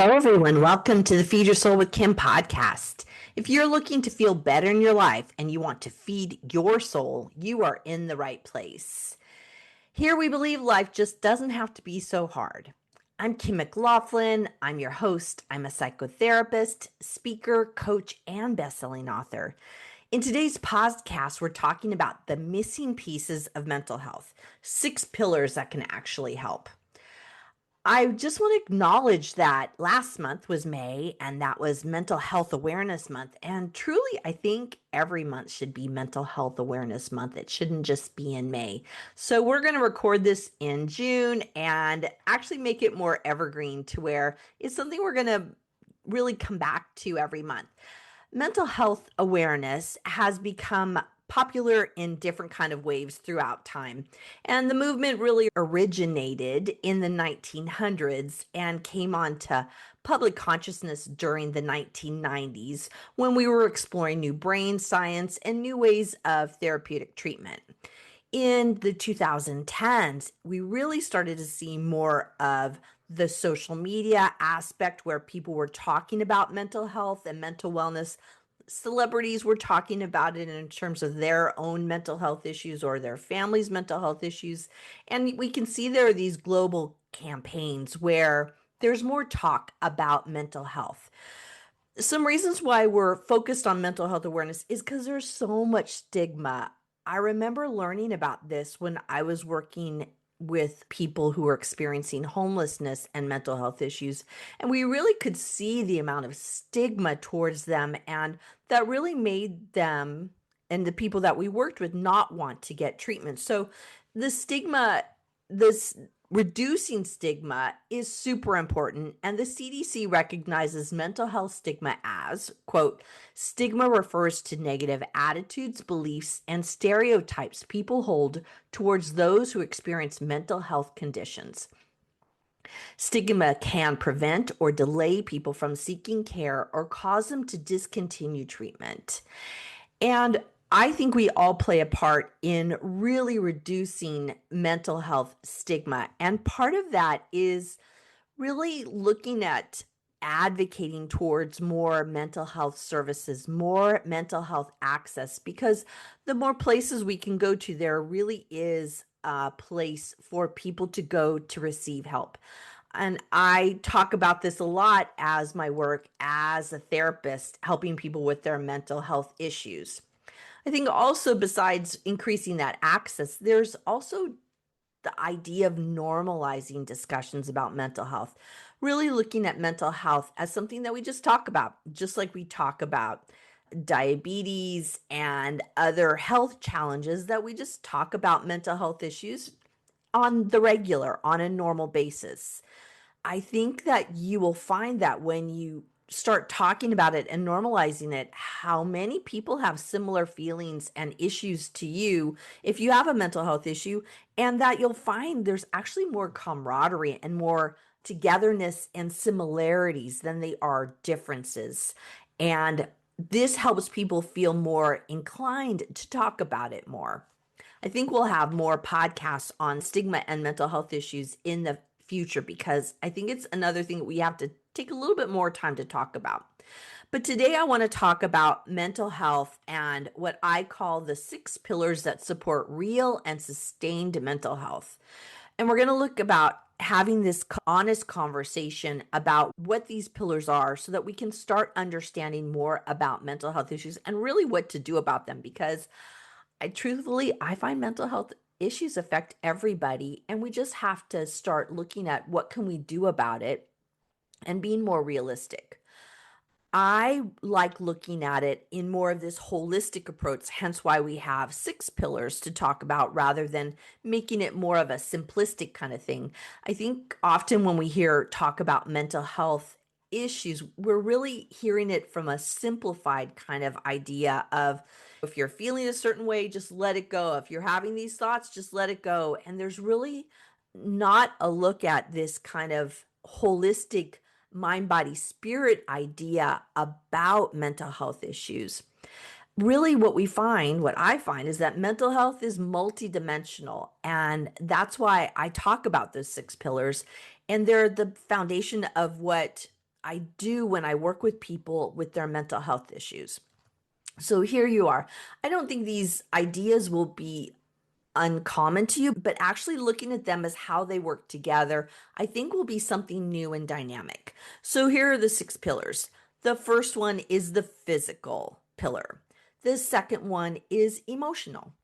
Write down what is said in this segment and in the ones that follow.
Hello, everyone. Welcome to the Feed Your Soul with Kim podcast. If you're looking to feel better in your life and you want to feed your soul, you are in the right place. Here we believe life just doesn't have to be so hard. I'm Kim McLaughlin. I'm your host. I'm a psychotherapist, speaker, coach, and best-selling author. In today's podcast, we're talking about the missing pieces of mental health, 6 pillars that can actually help. I just want to acknowledge that last month was May, and that was Mental Health Awareness Month. And truly, I think every month should be Mental Health Awareness Month. It shouldn't just be in May. So we're going to record this in June and actually make it more evergreen to where it's something we're going to really come back to every month. Mental health awareness has become popular in different kind of waves throughout time. And the movement really originated in the 1900s and came onto public consciousness during the 1990s when we were exploring new brain science and new ways of therapeutic treatment. In the 2010s, we really started to see more of the social media aspect where people were talking about mental health and mental wellness. Celebrities were talking about it in terms of their own mental health issues or their family's mental health issues. And we can see there are these global campaigns where there's more talk about mental health. Some reasons why we're focused on mental health awareness is because there's so much stigma. I remember learning about this when I was working with people who were experiencing homelessness and mental health issues. And we really could see the amount of stigma towards them, and that really made them and the people that we worked with not want to get treatment. So the stigma, this reducing stigma is super important, and the CDC recognizes mental health stigma as, quote, stigma refers to negative attitudes, beliefs, and stereotypes people hold towards those who experience mental health conditions. Stigma can prevent or delay people from seeking care or cause them to discontinue treatment. And I think we all play a part in really reducing mental health stigma. And part of that is really looking at advocating towards more mental health services, more mental health access, because the more places we can go to, there really is a place for people to go to receive help. And I talk about this a lot as my work as a therapist, helping people with their mental health issues. I think also, besides increasing that access, there's also the idea of normalizing discussions about mental health, really looking at mental health as something that we just talk about, just like we talk about diabetes and other health challenges, that we just talk about mental health issues on the regular, on a normal basis. I think that you will find that when you start talking about it and normalizing it, how many people have similar feelings and issues to you if you have a mental health issue, and that you'll find there's actually more camaraderie and more togetherness and similarities than they are differences. And this helps people feel more inclined to talk about it more. I think we'll have more podcasts on stigma and mental health issues in the future, because I think it's another thing that we have to take a little bit more time to talk about. But today I want to talk about mental health and what I call the 6 pillars that support real and sustained mental health. And we're going to look about having this honest conversation about what these pillars are so that we can start understanding more about mental health issues and really what to do about them, because I find mental health issues affect everybody, and we just have to start looking at what can we do about it and being more realistic. I like looking at it in more of this holistic approach, hence why we have 6 pillars to talk about rather than making it more of a simplistic kind of thing. I think often when we hear talk about mental health issues, we're really hearing it from a simplified kind of idea of, if you're feeling a certain way, just let it go. If you're having these thoughts, just let it go. And there's really not a look at this kind of holistic mind, body, spirit idea about mental health issues. Really, what I find is that mental health is multidimensional. And that's why I talk about those 6 pillars. And they're the foundation of what I do when I work with people with their mental health issues. So here you are. I don't think these ideas will be uncommon to you, but actually looking at them as how they work together, I think will be something new and dynamic. So here are the 6 pillars. The first one is the physical pillar. The second one is emotional.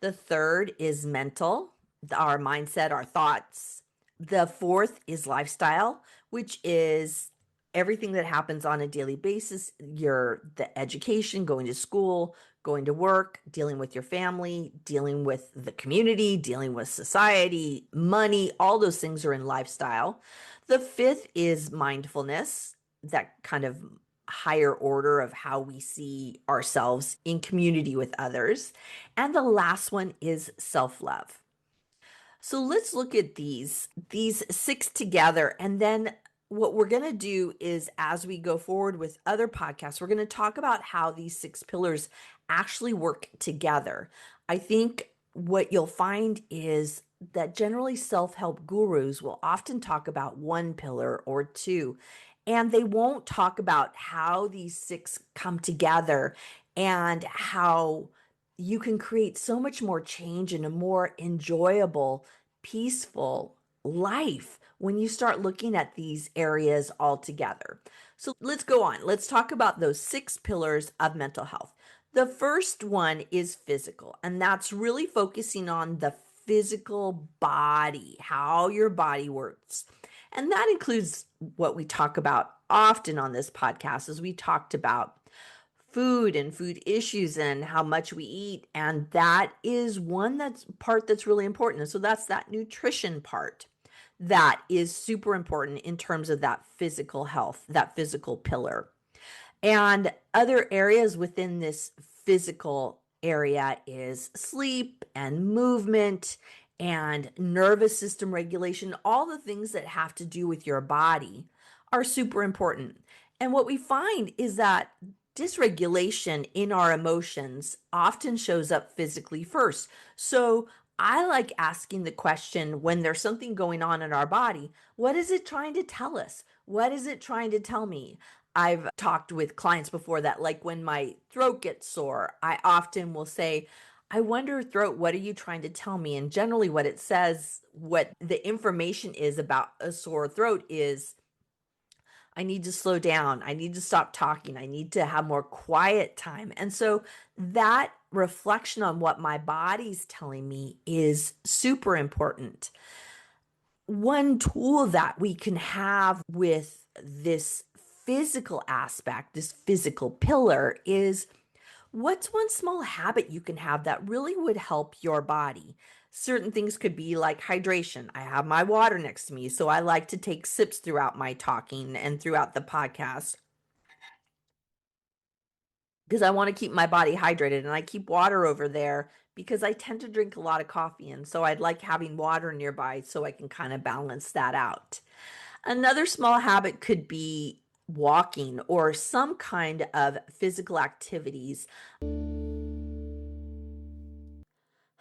The third is mental, our mindset, our thoughts. The fourth is lifestyle, which is everything that happens on a daily basis, the education, going to school, going to work, dealing with your family, dealing with the community, dealing with society, money, all those things are in lifestyle. The fifth is mindfulness, that kind of higher order of how we see ourselves in community with others. And the last one is self-love. So let's look at these 6 together. And then what we're going to do is, as we go forward with other podcasts, we're going to talk about how these 6 pillars actually work together. I think what you'll find is that generally self-help gurus will often talk about one pillar or two, and they won't talk about how these 6 come together and how you can create so much more change and a more enjoyable, peaceful life when you start looking at these areas all together. So let's go on. Let's talk about those 6 pillars of mental health. The first one is physical, and that's really focusing on the physical body, how your body works. And that includes what we talk about often on this podcast, as we talked about food and food issues and how much we eat. And that is one that's really important. And so that's that nutrition part that is super important in terms of that physical health, that physical pillar. And other areas within this physical area is sleep and movement and nervous system regulation. All the things that have to do with your body are super important. And what we find is that dysregulation in our emotions often shows up physically first. So I like asking the question, when there's something going on in our body, what is it trying to tell us? What is it trying to tell me? I've talked with clients before that, like when my throat gets sore, I often will say, I wonder, throat, what are you trying to tell me? And generally, what it says, what the information is about a sore throat is, I need to slow down. I need to stop talking. I need to have more quiet time. And so that reflection on what my body's telling me is super important. One tool that we can have with this physical aspect, this physical pillar, is what's one small habit you can have that really would help your body? Certain things could be like hydration. I have my water next to me, so I like to take sips throughout my talking and throughout the podcast because I want to keep my body hydrated. And I keep water over there because I tend to drink a lot of coffee. And so I'd like having water nearby so I can kind of balance that out. Another small habit could be walking or some kind of physical activities.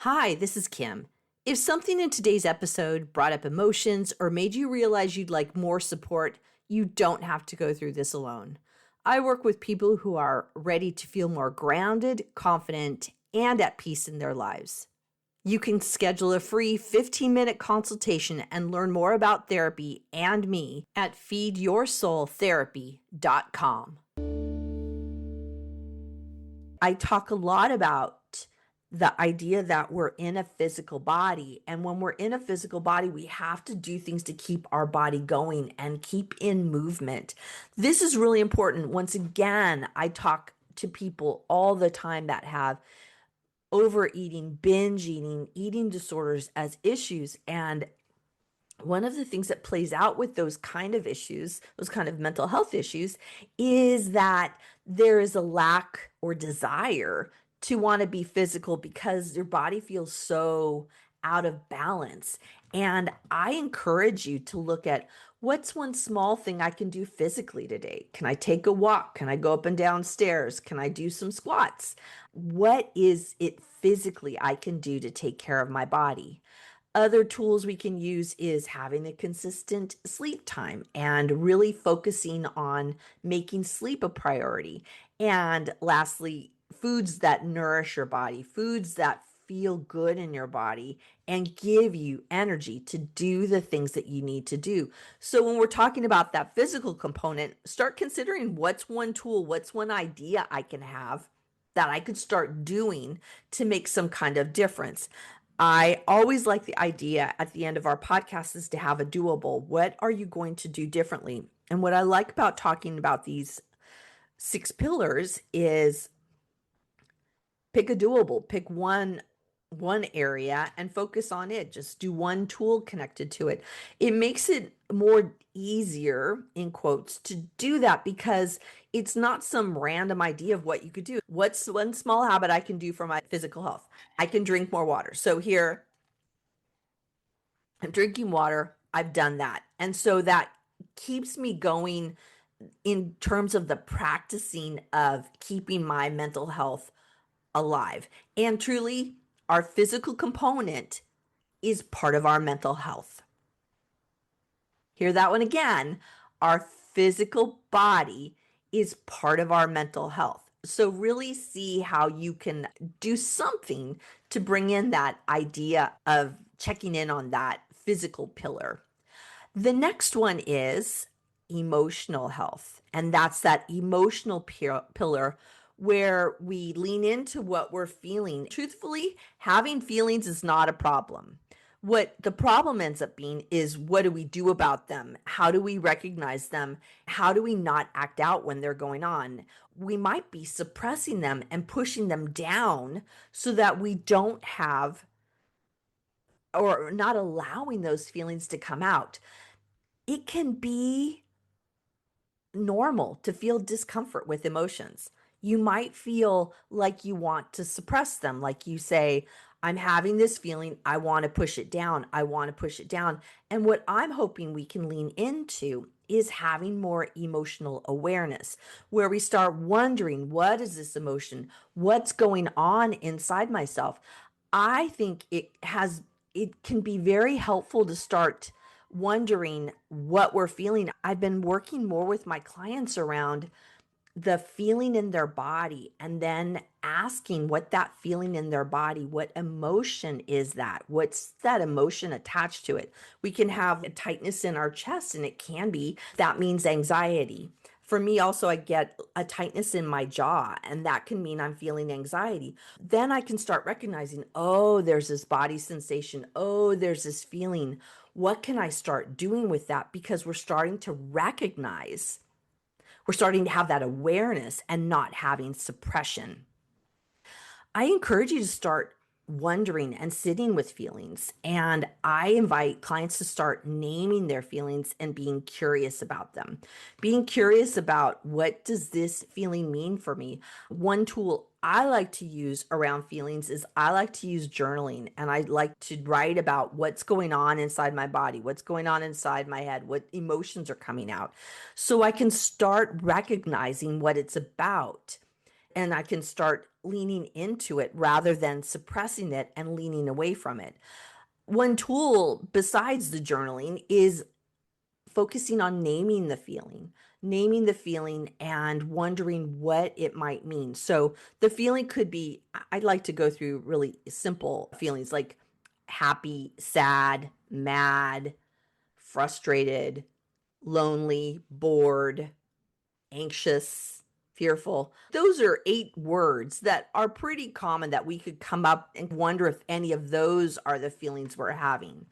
Hi, this is Kim. If something in today's episode brought up emotions or made you realize you'd like more support, you don't have to go through this alone. I work with people who are ready to feel more grounded, confident, and at peace in their lives. You can schedule a free 15-minute consultation and learn more about therapy and me at feedyoursoultherapy.com. I talk a lot about the idea that we're in a physical body. And when we're in a physical body, we have to do things to keep our body going and keep in movement. This is really important. Once again, I talk to people all the time that have overeating, binge eating, eating disorders as issues. And one of the things that plays out with those kind of issues, those kind of mental health issues, is that there is a lack or desire to want to be physical because your body feels so out of balance. And I encourage you to look at, what's one small thing I can do physically today? Can I take a walk? Can I go up and down stairs? Can I do some squats? What is it physically I can do to take care of my body? Other tools we can use is having a consistent sleep time and really focusing on making sleep a priority. And lastly, foods that nourish your body, foods that feel good in your body and give you energy to do the things that you need to do. So when we're talking about that physical component, start considering what's one tool, what's one idea I can have that I could start doing to make some kind of difference. I always like the idea at the end of our podcast is to have a doable. What are you going to do differently? And what I like about talking about these 6 pillars is pick a doable, pick one area and focus on it. Just do one tool connected to it. It makes it more easier in quotes to do that because it's not some random idea of what you could do. What's one small habit I can do for my physical health? I can drink more water. So here I'm drinking water. I've done that. And so that keeps me going in terms of the practicing of keeping my mental health alive. And truly, our physical component is part of our mental health. Hear that one again. Our physical body is part of our mental health. So, really see how you can do something to bring in that idea of checking in on that physical pillar. The next one is emotional health. And that's that emotional pillar where we lean into what we're feeling. Truthfully, having feelings is not a problem. What the problem ends up being is what do we do about them? How do we recognize them? How do we not act out when they're going on? We might be suppressing them and pushing them down so that we don't have or not allowing those feelings to come out. It can be normal to feel discomfort with emotions. You might feel like you want to suppress them, like you say, I'm having this feeling, I want to push it down, I want to push it down. And what I'm hoping we can lean into is having more emotional awareness, where we start wondering, what is this emotion? What's going on inside myself? I think it can be very helpful to start wondering what we're feeling. I've been working more with my clients around the feeling in their body and then asking what that feeling in their body, what emotion is that? What's that emotion attached to it? We can have a tightness in our chest and it can be, that means anxiety. For me, also, I get a tightness in my jaw, and that can mean I'm feeling anxiety. Then I can start recognizing, oh, there's this body sensation. Oh, there's this feeling. What can I start doing with that? Because we're starting to recognize, we're starting to have that awareness and not having suppression. I encourage you to start wondering and sitting with feelings. And I invite clients to start naming their feelings and being curious about them. Being curious about, what does this feeling mean for me? One tool I like to use around feelings is I like to use journaling, and I like to write about what's going on inside my body, what's going on inside my head, what emotions are coming out, so I can start recognizing what it's about and I can start leaning into it rather than suppressing it and leaning away from it. One tool besides the journaling is focusing on naming the feeling and wondering what it might mean. So the feeling could be, I'd like to go through really simple feelings like happy, sad, mad, frustrated, lonely, bored, anxious, fearful. Those are 8 words that are pretty common that we could come up and wonder if any of those are the feelings we're having.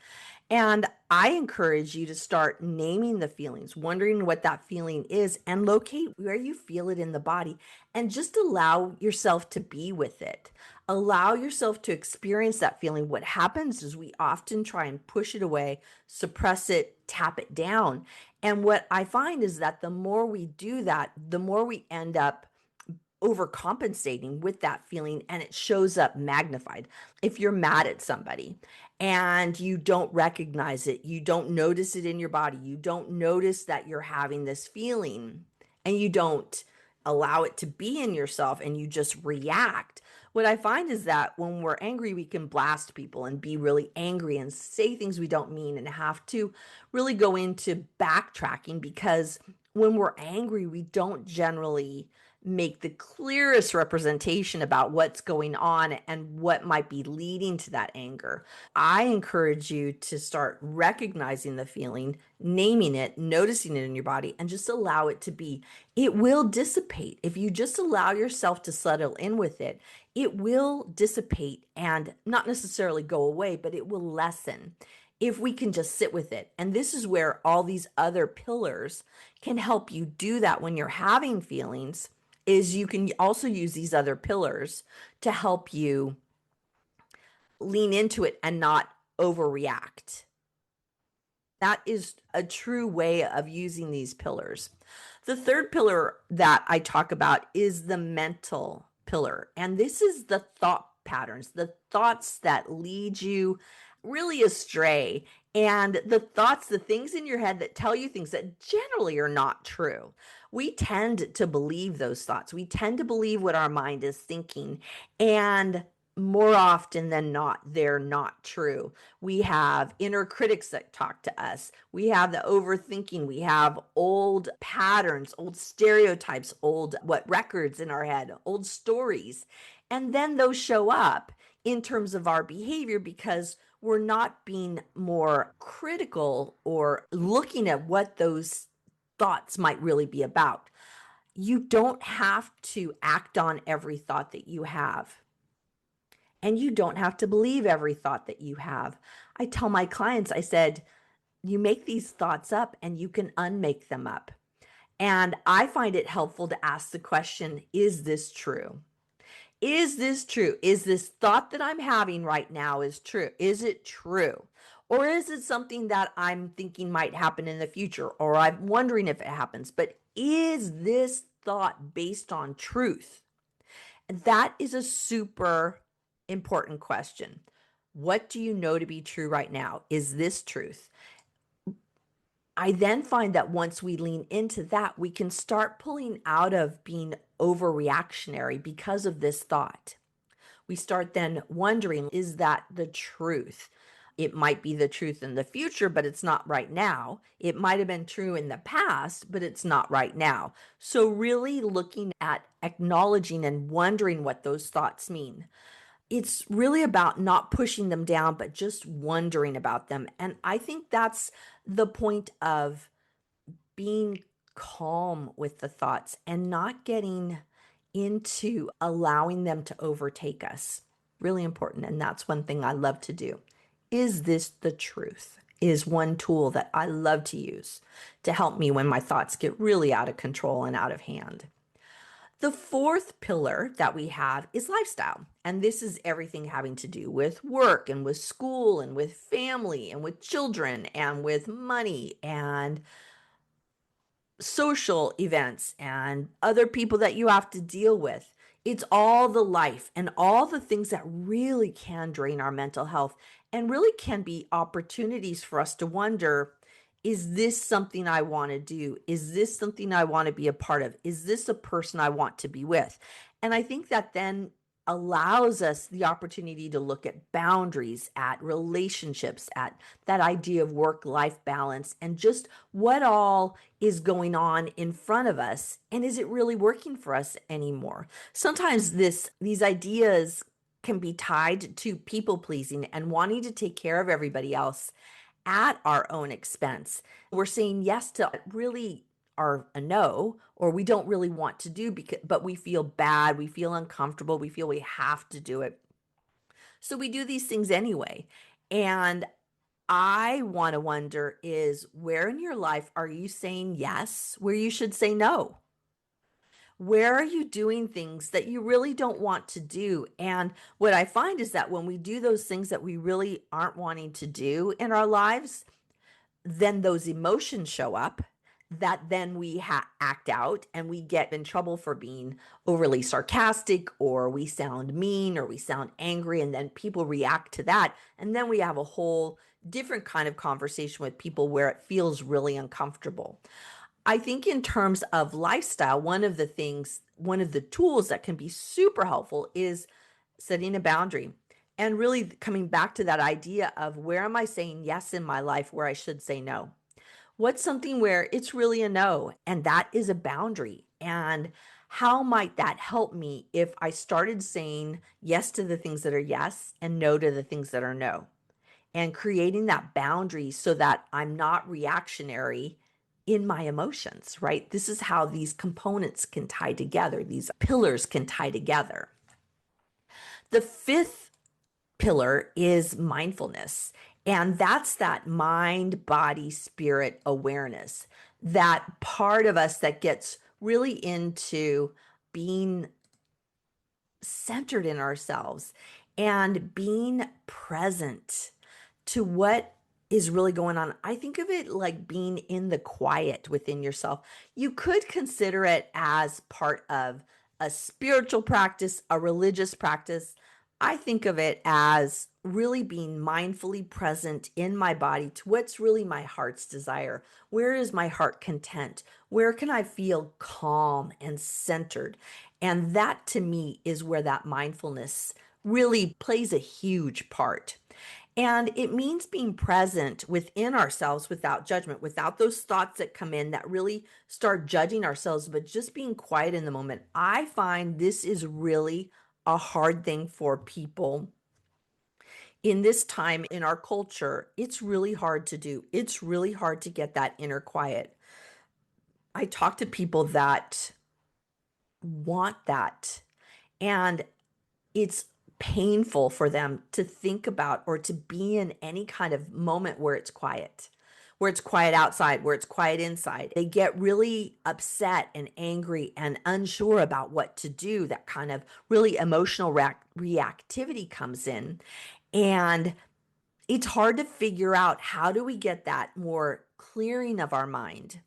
And I encourage you to start naming the feelings, wondering what that feeling is, and locate where you feel it in the body and just allow yourself to be with it. Allow yourself to experience that feeling. What happens is we often try and push it away, suppress it, tap it down. And what I find is that the more we do that, the more we end up overcompensating with that feeling and it shows up magnified. If you're mad at somebody and you don't recognize it, you don't notice it in your body, you don't notice that you're having this feeling, and you don't allow it to be in yourself and you just react. What I find is that when we're angry, we can blast people and be really angry and say things we don't mean and have to really go into backtracking, because when we're angry, we don't generally make the clearest representation about what's going on and what might be leading to that anger. I encourage you to start recognizing the feeling, naming it, noticing it in your body, and just allow it to be. It will dissipate. If you just allow yourself to settle in with it, it will dissipate and not necessarily go away, but it will lessen if we can just sit with it. And this is where all these other pillars can help you do that when you're having feelings, is you can also use these other pillars to help you lean into it and not overreact. That is a true way of using these pillars. The third pillar that I talk about is the mental pillar. And this is the thought patterns, the thoughts that lead you really astray, and the thoughts, the things in your head that tell you things that generally are not true. We tend to believe those thoughts. We tend to believe what our mind is thinking. And more often than not, they're not true. We have inner critics that talk to us. We have the overthinking. We have old patterns, old stereotypes, old records in our head, old stories. And then those show up in terms of our behavior because we're not being more critical or looking at what those thoughts might really be about. You don't have to act on every thought that you have. And you don't have to believe every thought that you have. I tell my clients, I said, you make these thoughts up and you can unmake them up. And I find it helpful to ask the question, is this true? Is this true? Is this thought that I'm having right now is true? Is it true? Or is it something that I'm thinking might happen in the future, or I'm wondering if it happens? But is this thought based on truth? That is a super important question. What do you know to be true right now? Is this truth? I then find that once we lean into that, we can start pulling out of being overreactionary because of this thought. We start then wondering, is that the truth? It might be the truth in the future, but it's not right now. It might have been true in the past, but it's not right now. So really looking at acknowledging and wondering what those thoughts mean. It's really about not pushing them down, but just wondering about them. And I think that's the point of being calm with the thoughts and not getting into allowing them to overtake us. Really important. And that's one thing I love to do. Is this the truth? Is one tool that I love to use to help me when my thoughts get really out of control and out of hand. The fourth pillar that we have is lifestyle. And this is everything having to do with work and with school and with family and with children and with money and social events and other people that you have to deal with. It's all the life and all the things that really can drain our mental health and really can be opportunities for us to wonder, is this something I want to do? Is this something I want to be a part of? Is this a person I want to be with? And I think that then allows us the opportunity to look at boundaries, at relationships, at that idea of work-life balance, and just what all is going on in front of us, and is it really working for us anymore? Sometimes these ideas can be tied to people pleasing and wanting to take care of everybody else at our own expense. We're saying yes to really are a no, or we don't really want to do, but we feel bad, we feel uncomfortable, we feel we have to do it. So we do these things anyway. And I want to wonder is, where in your life are you saying yes where you should say no? Where are you doing things that you really don't want to do? And what I find is that when we do those things that we really aren't wanting to do in our lives, then those emotions show up that then we act out, and we get in trouble for being overly sarcastic, or we sound mean, or we sound angry, and then people react to that. And then we have a whole different kind of conversation with people where it feels really uncomfortable. I think in terms of lifestyle, one of the tools that can be super helpful is setting a boundary and really coming back to that idea of where am I saying yes in my life where I should say no? What's something where it's really a no, and that is a boundary? And how might that help me if I started saying yes to the things that are yes and no to the things that are no? And creating that boundary so that I'm not reactionary in my emotions, right? This is how these components can tie together, these pillars can tie together. The fifth pillar is mindfulness. And that's that mind, body, spirit awareness, that part of us that gets really into being centered in ourselves and being present to what is really going on. I think of it like being in the quiet within yourself. You could consider it as part of a spiritual practice, a religious practice. I think of it as really being mindfully present in my body to what's really my heart's desire. Where is my heart content? Where can I feel calm and centered? And that to me is where that mindfulness really plays a huge part. And it means being present within ourselves without judgment, without those thoughts that come in that really start judging ourselves, but just being quiet in the moment. I find this is really a hard thing for people in this time in our culture. It's really hard to do. It's really hard to get that inner quiet. I talk to people that want that, and it's painful for them to think about or to be in any kind of moment where it's quiet outside, where it's quiet inside. They get really upset and angry and unsure about what to do. That kind of really emotional reactivity comes in. And it's hard to figure out, how do we get that more clearing of our mind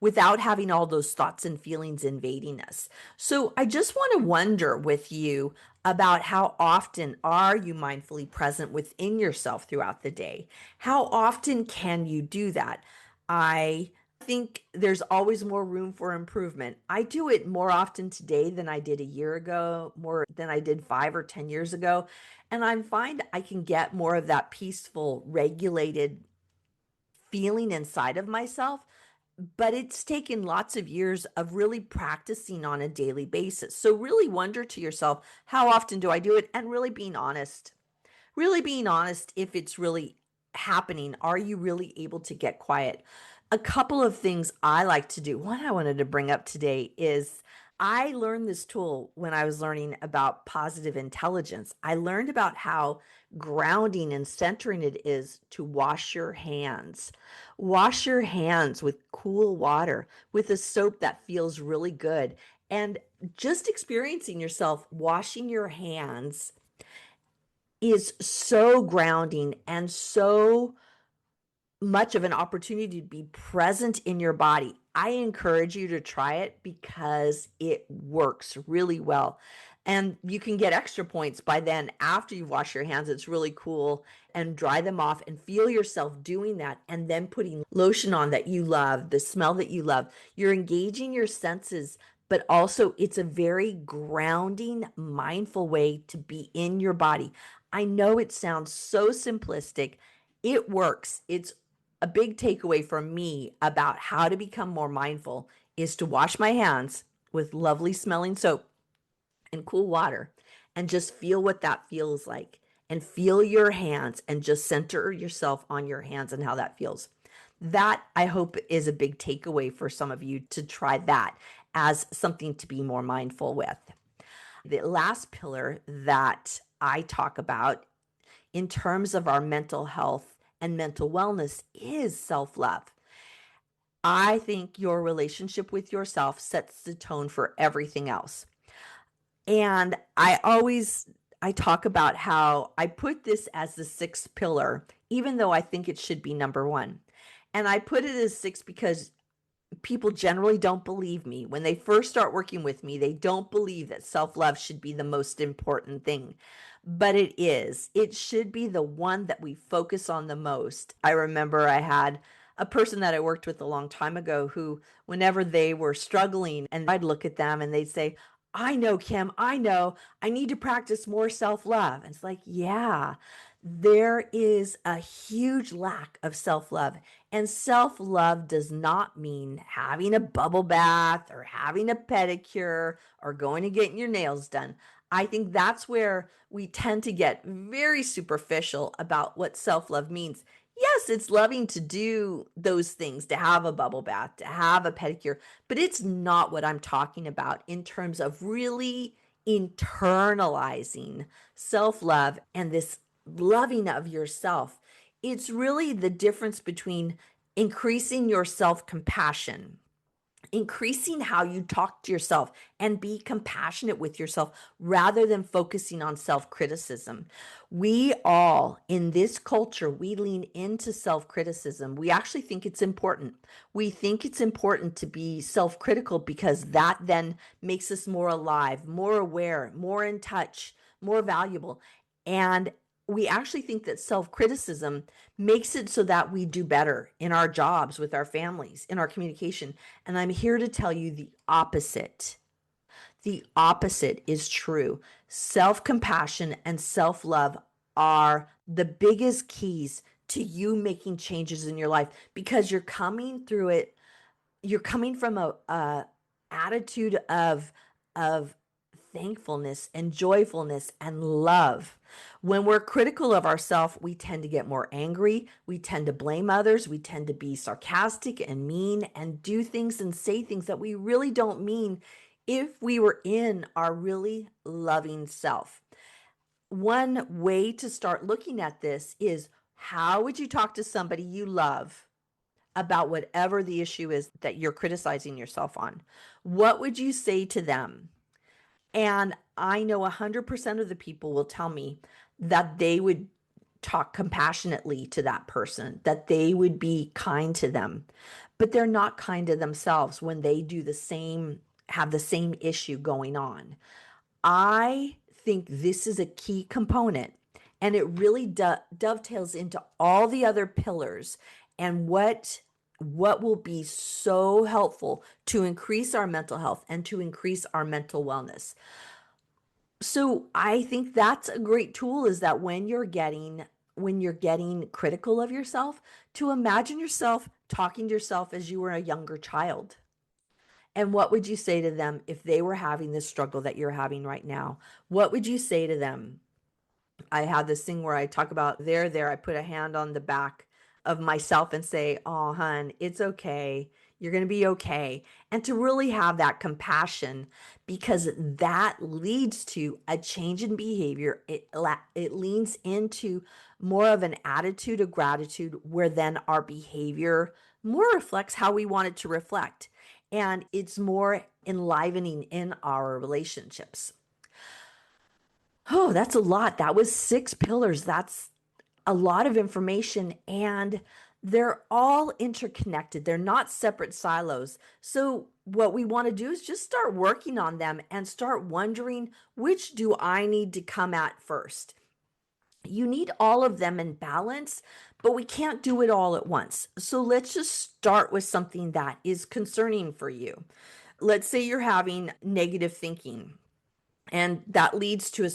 without having all those thoughts and feelings invading us. So I just want to wonder with you about how often are you mindfully present within yourself throughout the day? How often can you do that? I think there's always more room for improvement. I do it more often today than I did a year ago, more than I did 5 or 10 years ago. And I find I can get more of that peaceful, regulated feeling inside of myself, but it's taken lots of years of really practicing on a daily basis. So really wonder to yourself, how often do I do it? And really being honest if it's really happening. Are you really able to get quiet? A couple of things I like to do. One I wanted to bring up today is I learned this tool when I was learning about positive intelligence. I learned about how grounding and centering it is to wash your hands. Wash your hands with cool water, with a soap that feels really good. And just experiencing yourself washing your hands is so grounding and so much of an opportunity to be present in your body. I encourage you to try it because it works really well. And you can get extra points by then after you wash your hands. It's really cool, and dry them off and feel yourself doing that and then putting lotion on that you love, the smell that you love. You're engaging your senses, but also it's a very grounding, mindful way to be in your body. I know it sounds so simplistic. It works. It's a big takeaway from me about how to become more mindful is to wash my hands with lovely smelling soap and cool water and just feel what that feels like, and feel your hands and just center yourself on your hands and how that feels. That I hope is a big takeaway for some of you to try that as something to be more mindful with. The last pillar that I talk about in terms of our mental health and mental wellness is self-love. I think your relationship with yourself sets the tone for everything else. And I talk about how I put this as the sixth pillar, even though I think it should be number one. And I put it as six because people generally don't believe me. When they first start working with me, they don't believe that self-love should be the most important thing. But it is. It should be the one that we focus on the most. I remember I had a person that I worked with a long time ago who, whenever they were struggling, and I'd look at them and they'd say, I know, Kim, I know, I need to practice more self love. And it's like, yeah, there is a huge lack of self love. And self love does not mean having a bubble bath or having a pedicure or going to get your nails done. I think that's where we tend to get very superficial about what self love means. Yes, it's loving to do those things, to have a bubble bath, to have a pedicure, but it's not what I'm talking about in terms of really internalizing self love and this loving of yourself. It's really the difference between increasing your self compassion, increasing how you talk to yourself and be compassionate with yourself rather than focusing on self-criticism. We all in this culture, we lean into self-criticism. We actually think it's important. We think it's important to be self-critical because that then makes us more alive, more aware, more in touch, more valuable. And we actually think that self-criticism makes it so that we do better in our jobs, with our families, in our communication. And I'm here to tell you the opposite. The opposite is true. Self compassion and self love are the biggest keys to you making changes in your life because you're coming through it. You're coming from a attitude of thankfulness and joyfulness and love. When we're critical of ourselves, we tend to get more angry. We tend to blame others. We tend to be sarcastic and mean and do things and say things that we really don't mean if we were in our really loving self. One way to start looking at this is, how would you talk to somebody you love about whatever the issue is that you're criticizing yourself on? What would you say to them? And I know 100% of the people will tell me that they would talk compassionately to that person, that they would be kind to them, but they're not kind to themselves when they do the same, have the same issue going on. I think this is a key component, and it really dovetails into all the other pillars and what will be so helpful to increase our mental health and to increase our mental wellness. So I think that's a great tool, is that when you're getting critical of yourself, to imagine yourself talking to yourself as you were a younger child. And what would you say to them if they were having this struggle that you're having right now? What would you say to them? I have this thing where I talk about there, I put a hand on the back of myself and say, oh, hun, it's okay. You're going to be okay. And to really have that compassion, because that leads to a change in behavior. It leans into more of an attitude of gratitude, where then our behavior more reflects how we want it to reflect. And it's more enlivening in our relationships. Oh, that's a lot. That was 6 pillars. That's a lot of information, and they're all interconnected. They're not separate silos. So, what we want to do is just start working on them and start wondering, which do I need to come at first? You need all of them in balance, but we can't do it all at once. So, let's just start with something that is concerning for you. Let's say you're having negative thinking, and that leads to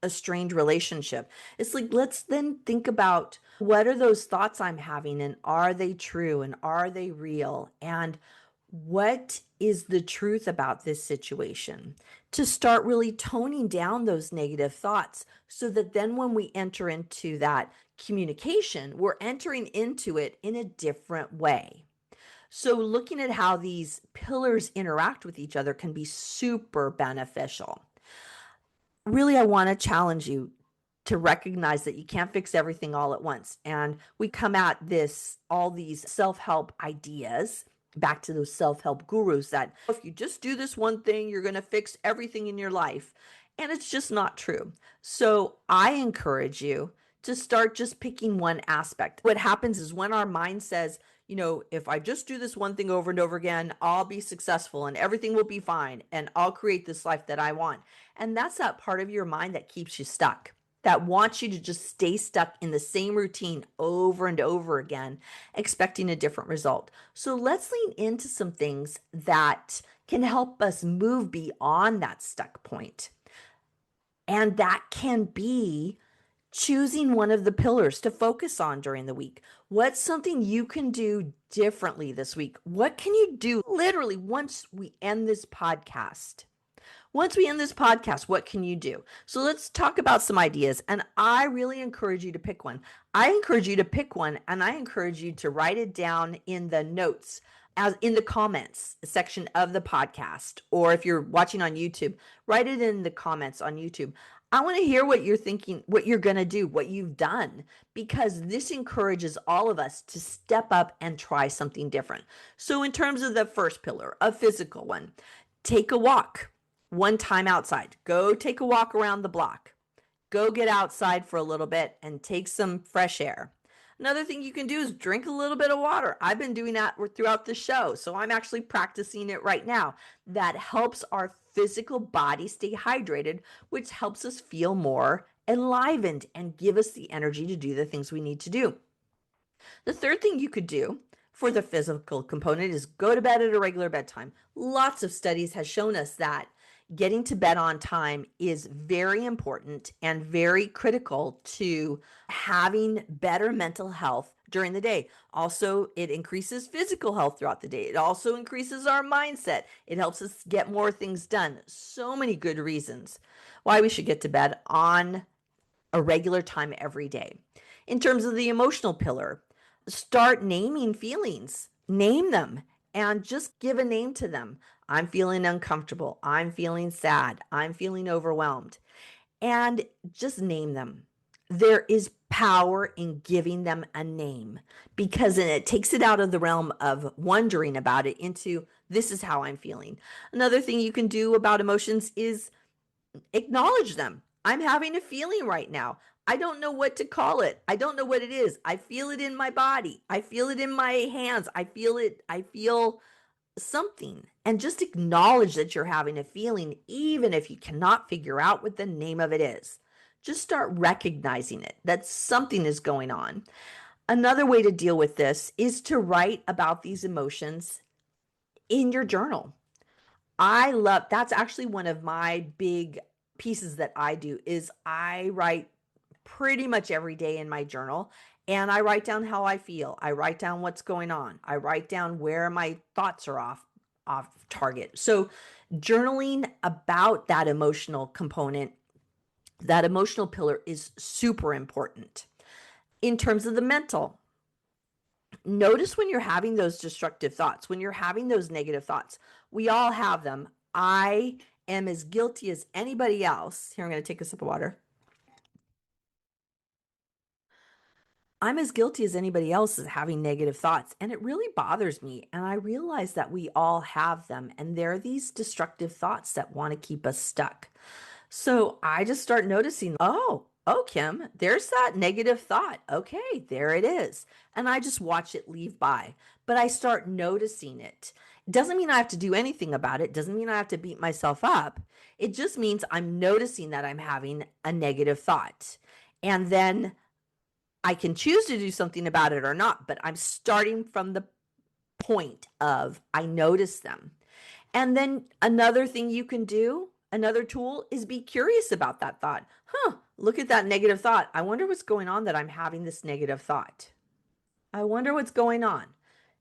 a strained relationship. It's like, let's then think about, what are those thoughts I'm having, and are they true, and are they real, and what is the truth about this situation? To start really toning down those negative thoughts, so that then when we enter into that communication, we're entering into it in a different way. So looking at how these pillars interact with each other can be super beneficial. Really, I want to challenge you to recognize that you can't fix everything all at once. And we come at this, all these self-help ideas, back to those self-help gurus, that if you just do this one thing, you're going to fix everything in your life. And it's just not true. So I encourage you to start just picking one aspect. What happens is, when our mind says, if I just do this one thing over and over again, I'll be successful and everything will be fine and I'll create this life that I want. And that's that part of your mind that keeps you stuck. that wants you to just stay stuck in the same routine over and over again, expecting a different result. So let's lean into some things that can help us move beyond that stuck point. And that can be choosing one of the pillars to focus on during the week. What's something you can do differently this week? What can you do literally once we end this podcast? Once we end this podcast, what can you do? So let's talk about some ideas. And I really encourage you to pick one. I encourage you to pick one, and I encourage you to write it down in the notes, as in the comments section of the podcast. Or if you're watching on YouTube, write it in the comments on YouTube. I want to hear what you're thinking, what you're going to do, what you've done, because this encourages all of us to step up and try something different. So in terms of the first pillar, a physical one, take a walk. One time outside. Go take a walk around the block. Go get outside for a little bit and take some fresh air. Another thing you can do is drink a little bit of water. I've been doing that throughout the show, so I'm actually practicing it right now. That helps our physical body stay hydrated, which helps us feel more enlivened and give us the energy to do the things we need to do. The third thing you could do for the physical component is go to bed at a regular bedtime. Lots of studies have shown us that getting to bed on time is very important and very critical to having better mental health during the day. Also, it increases physical health throughout the day. It also increases our mindset. It helps us get more things done. So many good reasons why we should get to bed on a regular time every day. In terms of the emotional pillar, start naming feelings. Name them and just give a name to them. I'm feeling uncomfortable. I'm feeling sad. I'm feeling overwhelmed. And just name them. There is power in giving them a name because it takes it out of the realm of wondering about it into this is how I'm feeling. Another thing you can do about emotions is acknowledge them. I'm having a feeling right now. I don't know what to call it. I don't know what it is. I feel it in my body. I feel it in my hands. I feel it. I feel something. And just acknowledge that you're having a feeling, even if you cannot figure out what the name of it is. Just start recognizing it, that something is going on. Another way to deal with this is to write about these emotions in your journal. I love, that's actually one of my big pieces that I do is I write pretty much every day in my journal, and I write down how I feel. I write down what's going on. I write down where my thoughts are off target. So journaling about that emotional component, that emotional pillar is super important. In terms of the mental, notice when you're having those destructive thoughts, when you're having those negative thoughts. We all have them. I am as guilty as anybody else. Here, I'm going to take a sip of water. I'm as guilty as anybody else as having negative thoughts, and it really bothers me. And I realize that we all have them, and they're these destructive thoughts that want to keep us stuck. So I just start noticing, oh, Kim, there's that negative thought. Okay, there it is. And I just watch it leave by. But I start noticing it. It doesn't mean I have to do anything about it. Doesn't mean I have to beat myself up. It just means I'm noticing that I'm having a negative thought. And then I can choose to do something about it or not, but I'm starting from the point of I notice them. And then another thing you can do, another tool is be curious about that thought. Look at that negative thought. I wonder what's going on that I'm having this negative thought. I wonder what's going on.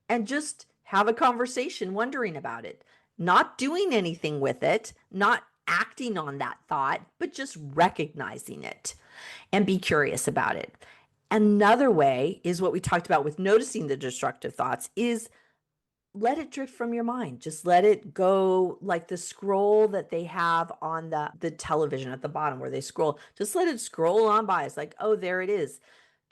And just have a conversation wondering about it, not doing anything with it, not acting on that thought, but just recognizing it and be curious about it. Another way is what we talked about with noticing the destructive thoughts is let it drift from your mind. Just let it go like the scroll that they have on the television at the bottom where they scroll. Just let it scroll on by. It's like, oh, there it is.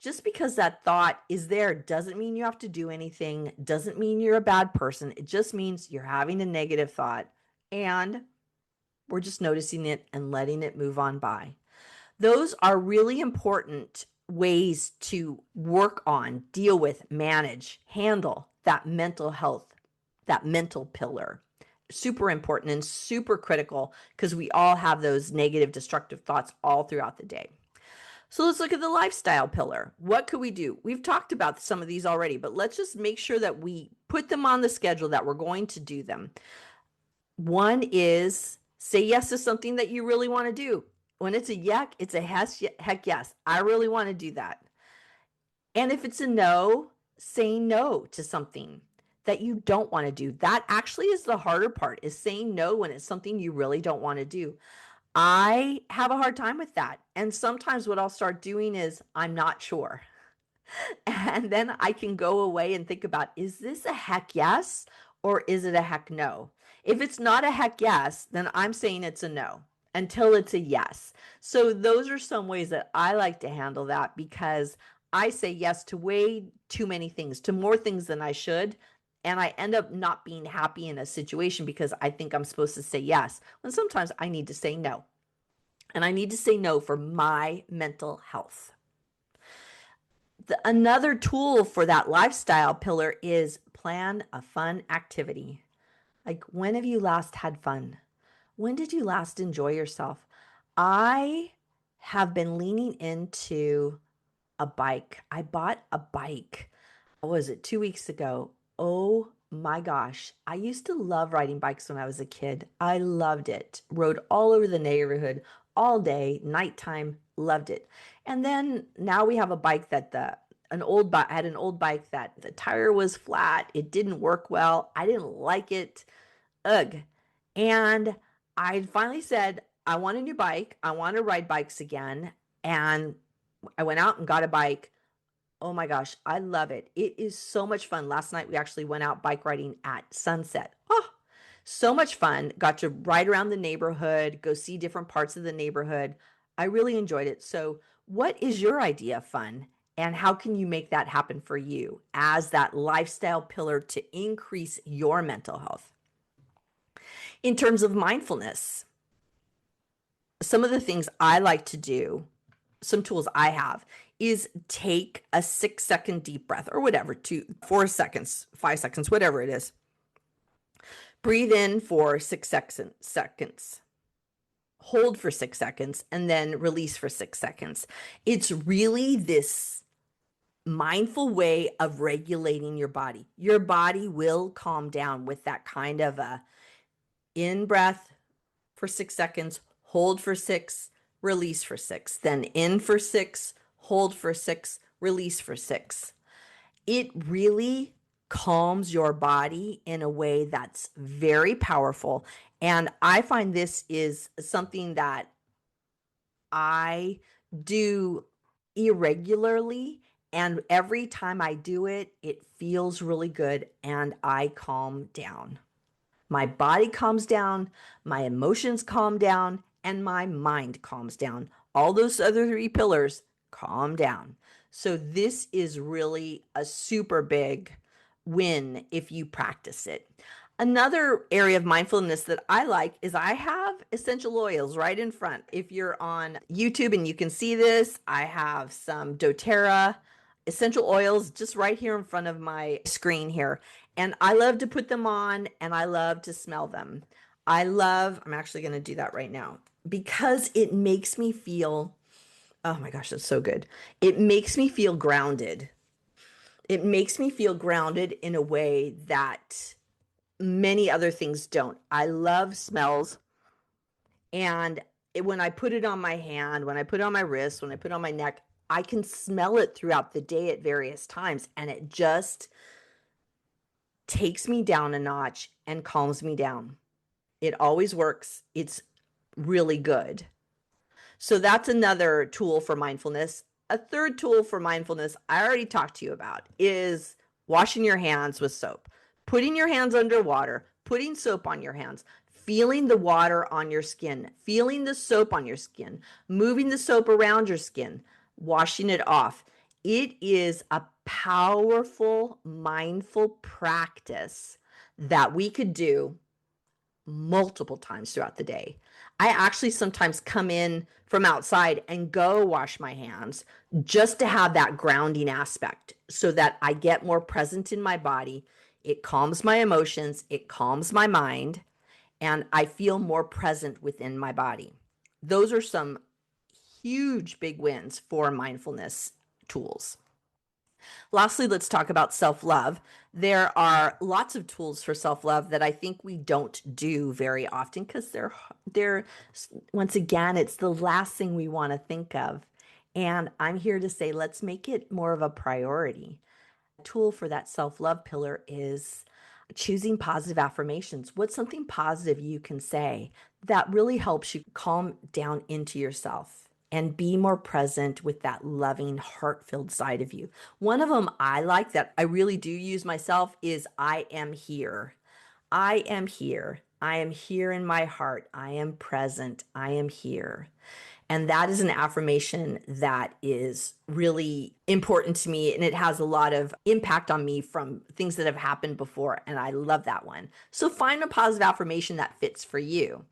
Just because that thought is there doesn't mean you have to do anything, doesn't mean you're a bad person. It just means you're having a negative thought and we're just noticing it and letting it move on by. Those are really important ways to work on, deal with, manage, handle that mental health, that mental pillar. Super important and super critical because we all have those negative, destructive thoughts all throughout the day. So let's look at the lifestyle pillar. What could we do? We've talked about some of these already, but let's just make sure that we put them on the schedule, that we're going to do them. One is say yes to something that you really want to do. When it's a yuck, it's a heck yes. I really want to do that. And if it's a no, say no to something that you don't want to do. That actually is the harder part, is saying no when it's something you really don't want to do. I have a hard time with that. And sometimes what I'll start doing is I'm not sure. And then I can go away and think about, is this a heck yes or is it a heck no? If it's not a heck yes, then I'm saying it's a no until it's a yes. So those are some ways that I like to handle that, because I say yes to way too many things, to more things than I should. And I end up not being happy in a situation because I think I'm supposed to say yes, when sometimes I need to say no. And I need to say no for my mental health. Another tool for that lifestyle pillar is plan a fun activity. Like, when have you last had fun? When did you last enjoy yourself? I have been leaning into a bike. I bought a bike. What was it, 2 weeks ago? Oh my gosh. I used to love riding bikes when I was a kid. I loved it. Rode all over the neighborhood all day, nighttime, loved it. And then now we have a bike that I had an old bike that the tire was flat. It didn't work well. I didn't like it. Ugh. And I finally said, I want a new bike. I want to ride bikes again. And I went out and got a bike. Oh my gosh, I love it. It is so much fun. Last night we actually went out bike riding at sunset. Oh, so much fun. Got to ride around the neighborhood, go see different parts of the neighborhood. I really enjoyed it. So, what is your idea of fun? And how can you make that happen for you as that lifestyle pillar to increase your mental health? In terms of mindfulness, some of the things I like to do, some tools I have, is take a 6-second deep breath, or whatever, 4 seconds, 5 seconds, whatever it is. Breathe in for 6 seconds, hold for 6 seconds, and then release for 6 seconds. It's really this mindful way of regulating your body. Your body will calm down with that kind of a in breath for 6 seconds, hold for 6, release for 6, then in for 6, hold for 6, release for 6. It really calms your body in a way that's very powerful. And I find this is something that I do irregularly. And every time I do it, it feels really good and I calm down. My body calms down, my emotions calm down, and my mind calms down. All those other 3 pillars calm down. So this is really a super big win if you practice it. Another area of mindfulness that I like is I have essential oils right in front. If you're on YouTube and you can see this, I have some doTERRA essential oils just right here in front of my screen here. And I love to put them on and I love to smell them. I'm actually going to do that right now because it makes me feel, oh my gosh, that's so good. It makes me feel grounded. It makes me feel grounded in a way that many other things don't. I love smells. And when I put it on my hand, when I put it on my wrist, when I put it on my neck, I can smell it throughout the day at various times. And it just takes me down a notch and calms me down. It always works. It's really good. So that's another tool for mindfulness. A third tool for mindfulness I already talked to you about is washing your hands with soap, putting your hands under water, putting soap on your hands, feeling the water on your skin, feeling the soap on your skin, moving the soap around your skin, washing it off. It is a powerful, mindful practice that we could do multiple times throughout the day. I actually sometimes come in from outside and go wash my hands just to have that grounding aspect so that I get more present in my body. It calms my emotions, it calms my mind, and I feel more present within my body. Those are some huge big wins for mindfulness tools. Lastly, let's talk about self-love. There are lots of tools for self-love that I think we don't do very often because they're once again, it's the last thing we want to think of. And I'm here to say, let's make it more of a priority. A tool for that self-love pillar is choosing positive affirmations. What's something positive you can say that really helps you calm down into yourself and be more present with that loving, heart-filled side of you? One of them I like that I really do use myself is I am here. I am here. I am here in my heart. I am present. I am here. And that is an affirmation that is really important to me. And it has a lot of impact on me from things that have happened before. And I love that one. So find a positive affirmation that fits for you.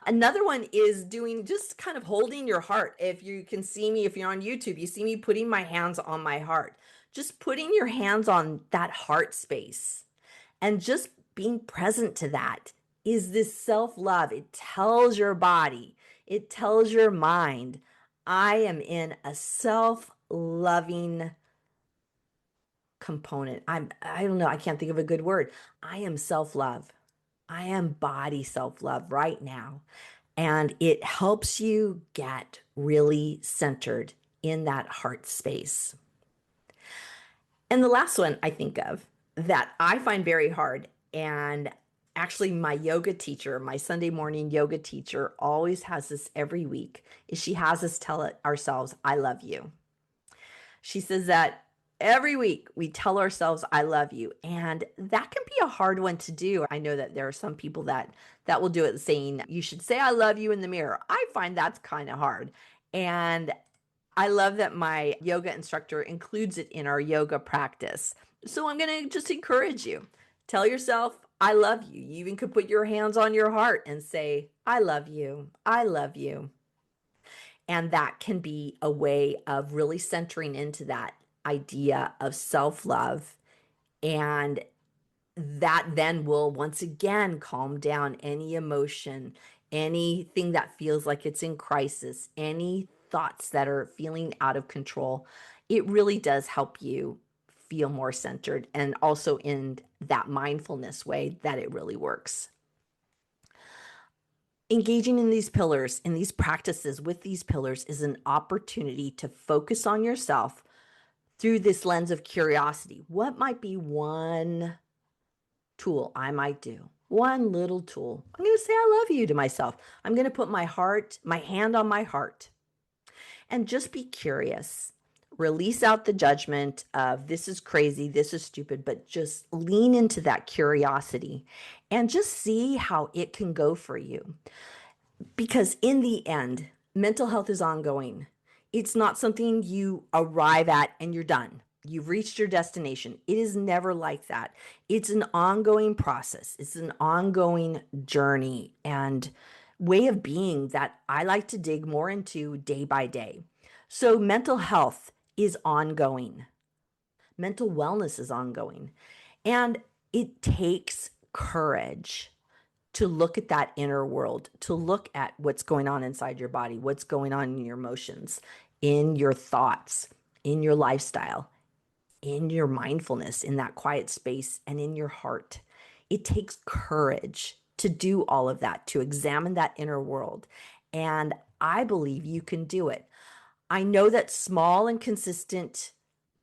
Another one is doing just kind of holding your heart. If you can see me, if you're on YouTube, you see me putting my hands on my heart. Just putting your hands on that heart space and just being present to that is this self-love. It tells your body, it tells your mind, I am in a self-loving component. I don't know, I can't think of a good word. I am self-love. I am body self-love right now. And it helps you get really centered in that heart space. And the last one I think of that I find very hard, and actually my yoga teacher, my Sunday morning yoga teacher, always has this every week, is she has us tell ourselves, I love you. She says that every week we tell ourselves, I love you. And that can be a hard one to do. I know that there are some people that will do it saying, you should say, I love you in the mirror. I find that's kind of hard. And I love that my yoga instructor includes it in our yoga practice. So I'm going to just encourage you. Tell yourself, I love you. You even could put your hands on your heart and say, I love you. I love you. And that can be a way of really centering into that idea of self-love. And that then will once again calm down any emotion, anything that feels like it's in crisis, any thoughts that are feeling out of control. It really does help you feel more centered, and also in that mindfulness way that it really works. Engaging in these pillars, in these practices with these pillars, is an opportunity to focus on yourself through this lens of curiosity. What might be one tool I might do? One little tool. I'm going to say I love you to myself. I'm going to put my hand on my heart, and just be curious. Release out the judgment of this is crazy, this is stupid, but just lean into that curiosity and just see how it can go for you. Because in the end, mental health is ongoing. It's not something you arrive at and you're done. You've reached your destination. It is never like that. It's an ongoing process. It's an ongoing journey and way of being that I like to dig more into day by day. So mental health is ongoing. Mental wellness is ongoing. And it takes courage to look at that inner world, to look at what's going on inside your body, what's going on in your emotions, in your thoughts, in your lifestyle, in your mindfulness, in that quiet space, and in your heart. It takes courage to do all of that, to examine that inner world. And I believe you can do it. I know that small and consistent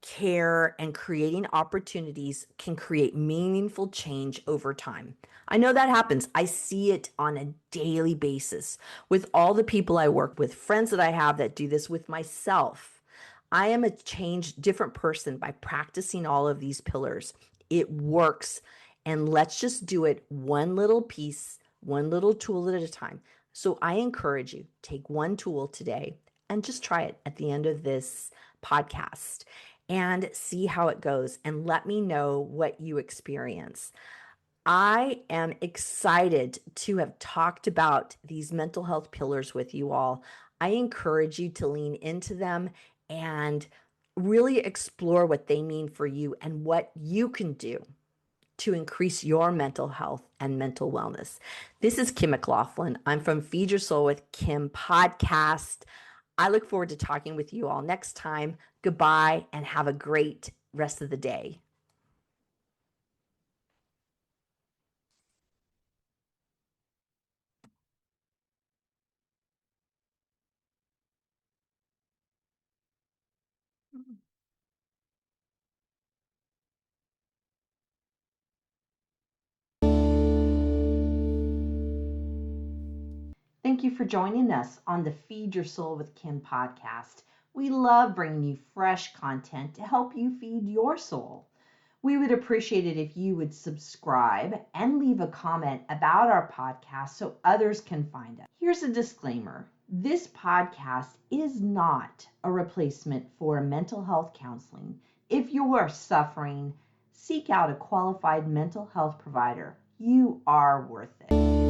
care and creating opportunities can create meaningful change over time. I know that happens. I see it on a daily basis with all the people I work with, friends that I have that do this, with myself. I am a changed, different person by practicing all of these pillars. It works. And let's just do it one little piece, one little tool at a time. So I encourage you, take one tool today and just try it at the end of this podcast and see how it goes, and let me know what you experience. I am excited to have talked about these mental health pillars with you all. I encourage you to lean into them and really explore what they mean for you and what you can do to increase your mental health and mental wellness. This is Kim McLaughlin. I'm from Feed Your Soul with Kim podcast. I look forward to talking with you all next time. Goodbye and have a great rest of the day. Thank you for joining us on the Feed Your Soul with Kim podcast. We love bringing you fresh content to help you feed your soul. We would appreciate it if you would subscribe and leave a comment about our podcast so others can find us. Here's a disclaimer. This podcast is not a replacement for mental health counseling. If you are suffering, seek out a qualified mental health provider. You are worth it.